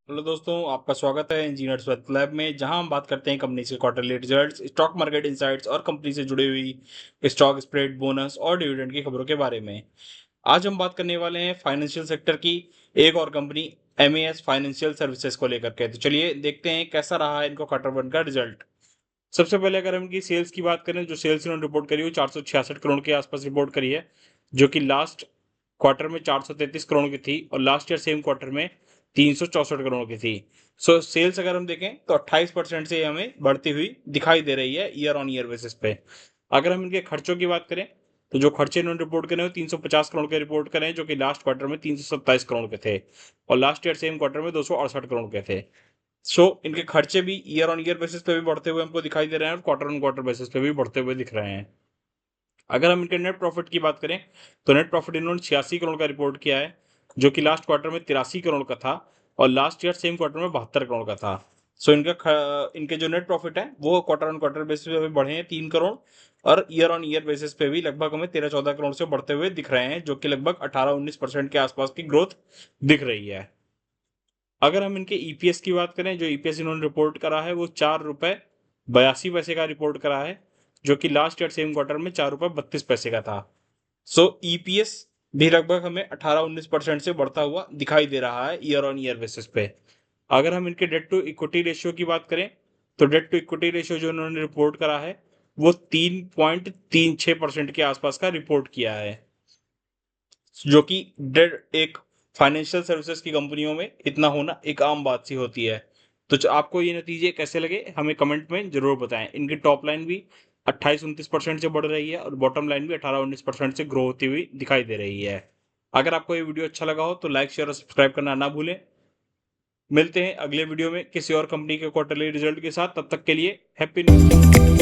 Hello दोस्तों, आपका स्वागत है इंजीनियर्स वेल्थ लैब में, जहां हम बात करते हैं कंपनी के quarterly results, stock market insights और कंपनी से जुड़ी हुई स्टॉक स्प्रेड, बोनस और डिविडेंड की खबरों के बारे में। आज हम बात करने वाले हैं फाइनेंशियल सेक्टर की एक और कंपनी एमएएस फाइनेंशियल सर्विसेज को लेकर के। तो चलिए देखते हैं कैसा रहा है इनको क्वार्टर वन का रिजल्ट। सबसे पहले अगर हम इनकी सेल्स की बात करें, जो सेल्स इन्होंने रिपोर्ट करी वो 466 करोड़ के आसपास रिपोर्ट करी है, जो कि लास्ट क्वार्टर में 433 करोड़ की थी और लास्ट ईयर सेम क्वार्टर में 364 करोड़ की थी। सो सेल्स अगर हम देखें तो 28% से हमें बढ़ती हुई दिखाई दे रही है ईयर ऑन ईयर बेसिस पे। अगर हम इनके खर्चों की बात करें तो जो खर्चे इन्होंने रिपोर्ट करे वो 350 करोड़ के रिपोर्ट करें, जो कि लास्ट क्वार्टर में 327 करोड़ के थे और लास्ट ईयर सेम क्वार्टर में 268 करोड़ के थे। सो इनके खर्चे भी ईयर ऑन ईयर बेसिस पे भी बढ़ते हुए हमको दिखाई दे रहे हैं और क्वार्टर ऑन क्वार्टर बेसिस पे भी बढ़ते हुए दिख रहे हैं। अगर हम इनके नेट प्रॉफिट की बात करें तो नेट प्रॉफिट इन्होंने 86 करोड़ का रिपोर्ट किया है, जो कि लास्ट क्वार्टर में 83 करोड़ का था और लास्ट ईयर सेम क्वार्टर में 72 करोड़ का था। सो इनके जो नेट प्रॉफिट है वो क्वार्टर ऑन क्वार्टर बेसिस पे भी बढ़े हैं 3 करोड़ और ईयर ऑन ईयर बेसिस पे भी लगभग हमें 13-14 करोड़ से बढ़ते हुए दिख रहे हैं, जो कि लगभग 18-19% के आसपास की ग्रोथ दिख रही है। अगर हम इनके ईपीएस की बात करें, जो ईपीएस इन्होंने रिपोर्ट करा है वो 4 रुपए 82 पैसे का रिपोर्ट करा है, जो कि लास्ट ईयर सेम क्वार्टर में 4 रुपए 32 पैसे का था। सो ईपीएस भी लगभग हमें 18-19% से बढ़ता हुआ दिखाई दे रहा है ईयर ऑन ईयर बेसिस पे। अगर हम इनके डेट टू इक्विटी रेशियो की बात करें तो डेट टू इक्विटी रेशियो जो इन्होंने रिपोर्ट करा है वो 3.36% के आसपास का रिपोर्ट किया है, जो कि डेट एक फाइनेंशियल सर्विसेज की कंपनियों में इतना होना एक आम बात सी होती है। तो आपको ये नतीजे कैसे लगे हमें कमेंट में जरूर बताएं। इनकी टॉप लाइन भी 28-29% से बढ़ रही है और बॉटम लाइन भी 18-19% से ग्रो होती हुई दिखाई दे रही है। अगर आपको ये वीडियो अच्छा लगा हो तो लाइक शेयर और सब्सक्राइब करना ना भूलें। मिलते हैं अगले वीडियो में किसी और कंपनी के क्वार्टरली रिजल्ट के साथ। तब तक के लिए हैप्पी न्यू ईयर।